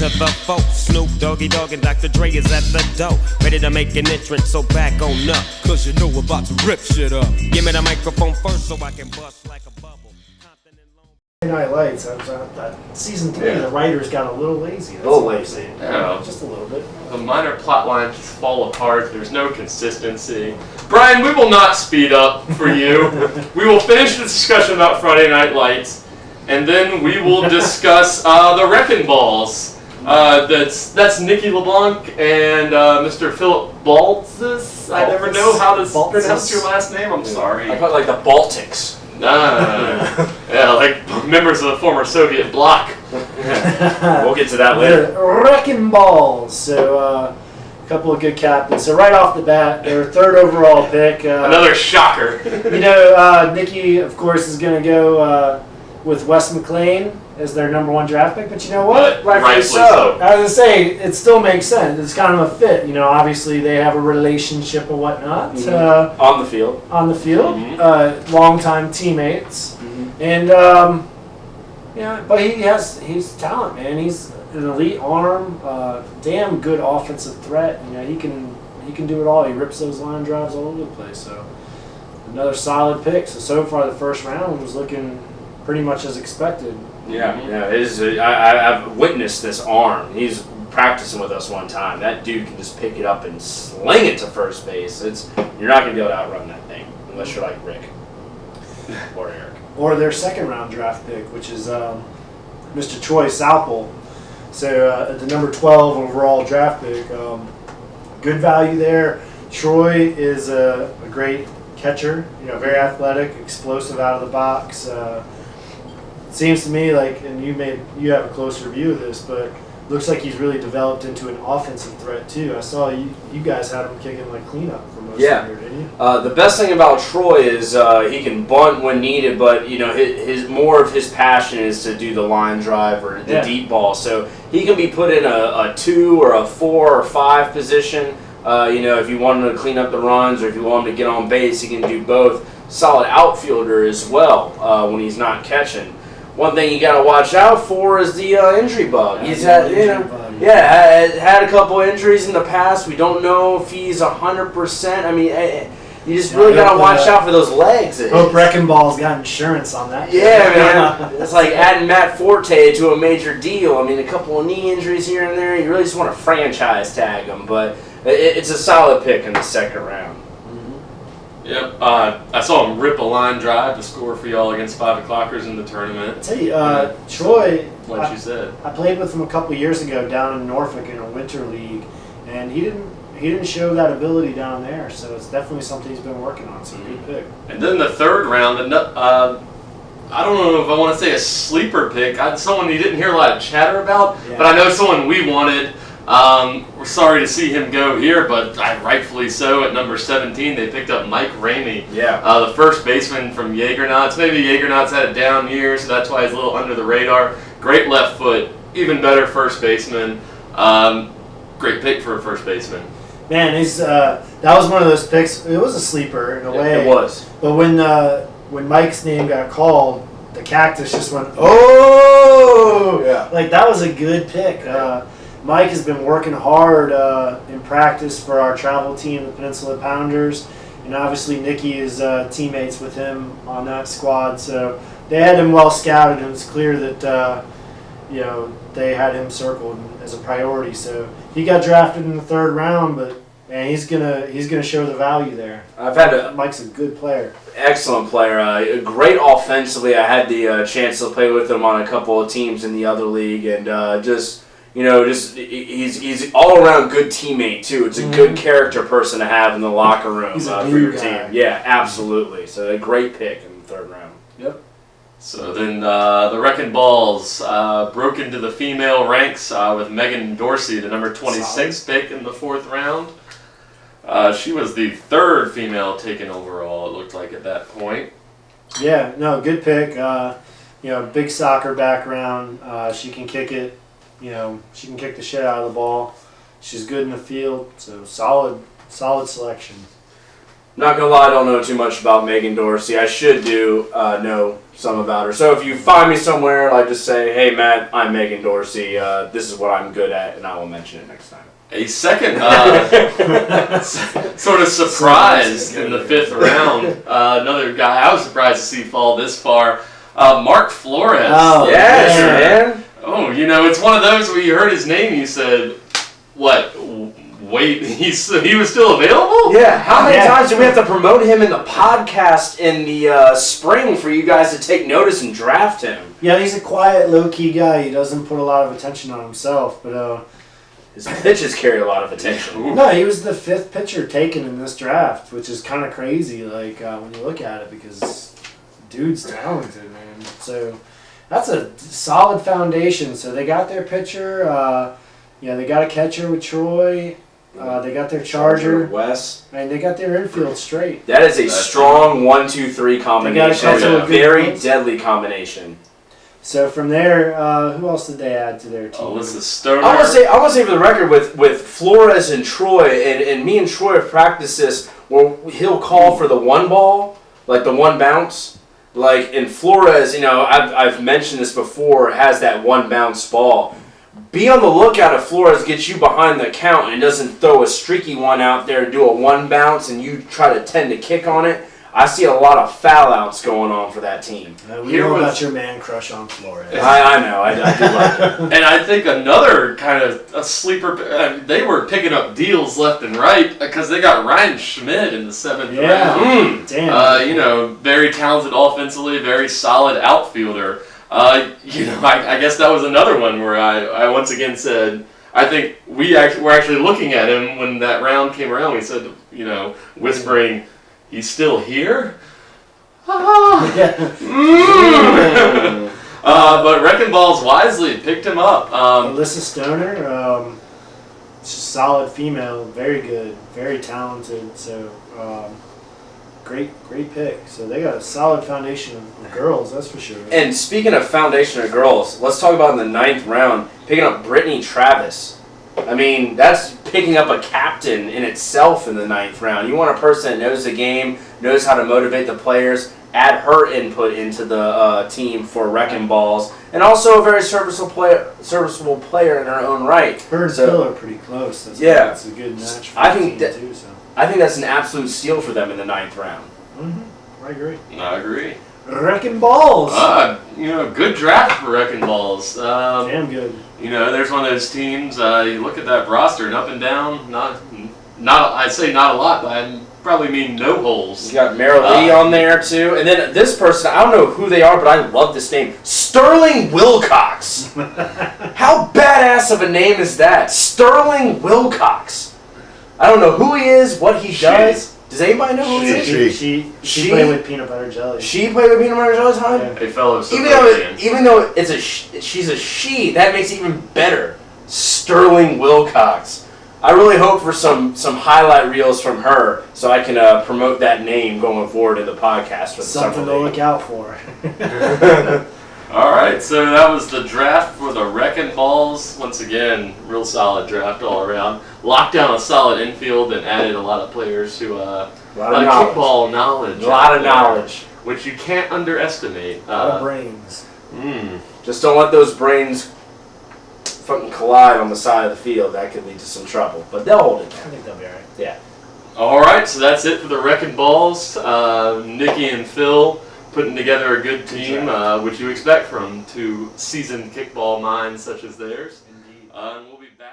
to the folk. Snoop, Doggy Dogg, and Dr. Dre is at the door, ready to make an entrance, so back on up. Cause you know we're about to rip shit up. Give me the microphone first so I can bust like a bubble. Night Lights, season 3, the writers got a little lazy. A little lazy. Yeah. Just a little bit. The minor plot lines just fall apart. There's no consistency. Brian, we will not speed up for you. We will finish the discussion about Friday Night Lights, and then we will discuss the Wrecking Balls. That's Nikki LeBlanc and Mr. Philip Ballz. I never know how to pronounce your last name. I'm sorry. I call it like the Baltics. Yeah, like members of the former Soviet bloc. We'll get to that later. Wrecking Balls. So, a couple of good captains. So, right off the bat, their third overall pick. Another shocker. Nikki, of course, is going to go with Wes McClain as their #1 draft pick. But you know what? Rightfully so. I was going to say, it still makes sense. It's kind of a fit. You know, obviously, they have a relationship and whatnot. Mm-hmm. On the field. On the field. Mm-hmm. Longtime teammates. Mm-hmm. And, but he's talent, man. He's an elite arm, damn good offensive threat. You know, he can do it all. He rips those line drives all over the place. So another solid pick. So far the first round was looking pretty much as expected. I've witnessed this arm. He's practicing with us one time. That dude can just pick it up and sling it to first base. You're not gonna be able to outrun that thing unless you're like Rick or Eric. Or their second round draft pick, which is Mr. Troy Southall. So the number 12 overall draft pick. Good value there. Troy is a great catcher. You know, very athletic, explosive out of the box. Seems to me like, and you have a closer view of this, but looks like he's really developed into an offensive threat too. I saw you guys had him kicking like cleanup for most of the year, didn't you? The best thing about Troy is he can bunt when needed, but you know his more of his passion is to do the line drive or the deep ball. So he can be put in a 2 or a 4 or 5 position. If you want him to clean up the runs or if you want him to get on base, he can do both. Solid outfielder as well when he's not catching. One thing you got to watch out for is the injury bug. He's had, had a couple injuries in the past. We don't know if he's 100%. I mean, you just really got to watch out for those legs. Hope Wrecking Ball's got insurance on that. Yeah, man. It's like adding Matt Forte to a major deal. I mean, a couple of knee injuries here and there. You really just want to franchise tag him, but it's a solid pick in the second round. Yep, I saw him rip a line drive to score for y'all against 5 o'clockers in the tournament. I tell you, Troy, like you said, I played with him a couple years ago down in Norfolk in a winter league, and he didn't show that ability down there. So it's definitely something he's been working on. So good pick. And then the third round, I don't know if I want to say a sleeper pick. Someone you didn't hear a lot of chatter about, but I know someone we wanted. We're sorry to see him go here, but rightfully so. At number 17, they picked up Mike Ramey, the first baseman from Jaegernauts. Maybe Jaegernauts had a down year, so that's why he's a little under the radar. Great left foot, even better first baseman. Great pick for a first baseman. Man, that was one of those picks. It was a sleeper in a way. It was. But when Mike's name got called, the Cactus just went, oh! Yeah. Like, that was a good pick. Mike has been working hard in practice for our travel team, the Peninsula Pounders, and obviously Nikki is teammates with him on that squad. So they had him well scouted, and it's clear that they had him circled as a priority. So he got drafted in the third round, but man, he's gonna show the value there. Mike's a good player. Excellent player. Great offensively. I had the chance to play with him on a couple of teams in the other league, and he's all around good teammate too. It's a good character person to have in the locker room for your team. Yeah, absolutely. So a great pick in the third round. Yep. So then the Wrecking Balls broke into the female ranks with Megan Dorsey, the number 26 pick in the fourth round. She was the third female taken overall, it looked like at that point. Yeah, no, good pick. Big soccer background. She can kick it. She can kick the shit out of the ball. She's good in the field, so solid selection. Not gonna lie, I don't know too much about Megan Dorsey. I should know some about her. So if you find me somewhere, like just say, "Hey Matt, I'm Megan Dorsey. This is what I'm good at," and I will mention it next time. A second sort of surprise in the 5th round. Another guy I was surprised to see fall this far. Mark Flores. Oh, yes, yeah. man. Oh, it's one of those where you heard his name, you said, "What? Wait, he was still available?" Yeah. How many times do we have to promote him in the podcast in the spring for you guys to take notice and draft him? Yeah, he's a quiet, low-key guy. He doesn't put a lot of attention on himself, but His pitches carry a lot of attention. no, he was the 5th pitcher taken in this draft, which is kind of crazy. Like when you look at it, because dude's talented, man. So that's a solid foundation. So they got their pitcher. They got a catcher with Troy. They got their Charger, Wes, and they got their infield straight. That is a strong 1-2-3 combination. catcher A with good very points. deadly combination. So from there, who else did they add to their team? Alyssa Stoner. I want to say for the record with Flores and Troy, and me and Troy have practiced this where he'll call for the one ball, like the one bounce. Like in Flores, I've mentioned this before, has that one bounce ball. Be on the lookout if Flores gets you behind the count and doesn't throw a streaky one out there and do a one bounce and you try to tend to kick on it. I see a lot of foul outs going on for that team. We know about your man crush on Flores. I know. I do like it. And I think another kind of a sleeper, they were picking up deals left and right because they got Ryan Schmidt in the 7th round. Damn. Very talented offensively, very solid outfielder. I guess that was another one where I once again said, I think we're actually looking at him when that round came around. We said, whispering, "He's still here?" But Wrecking Ballz wisely picked him up. Alyssa Stoner, solid female, very good, very talented. So great pick. So they got a solid foundation of girls, that's for sure. And speaking of foundation of girls, let's talk about in the 9th round, picking up Brittany Travis. I mean, that's picking up a captain in itself in the 9th round. You want a person that knows the game, knows how to motivate the players, add her input into the team for Wrecking Ballz, and also a very serviceable player in her own right. Her and Phil are pretty close. That's a good match for I the think team that, too. So. I think that's an absolute steal for them in the 9th round. Mm-hmm. I agree. I agree. Wrecking Ballz. Good draft for Wrecking Ballz. Damn good. There's one of those teams. You look at that roster and up and down. Not. I'd say not a lot, but I probably mean no holes. You got Meryl Lee on there too, and then this person. I don't know who they are, but I love this name, Sterling Wilcox. How badass of a name is that, Sterling Wilcox? I don't know who he is, what he does. Does anybody know who he is? She played with peanut butter jelly. She played with peanut butter jelly time? Yeah. A fellow Even though it's she's a she, that makes it even better. Sterling Wilcox. I really hope for some highlight reels from her so I can promote that name going forward in the podcast. For Something to look out for. All right, so that was the draft for the Wrecking Ballz. Once again, real solid draft all around. Locked down a solid infield and added a lot of players who kickball knowledge. A lot of knowledge. Which you can't underestimate. A lot of brains. Just don't let those brains fucking collide on the side of the field. That could lead to some trouble. But they'll hold it down. I think they'll be alright. Yeah. All right, so that's it for the Wrecking Ballz. Nikki and Phil putting together a good team, which you expect from two seasoned kickball minds such as theirs. Indeed. We'll be back.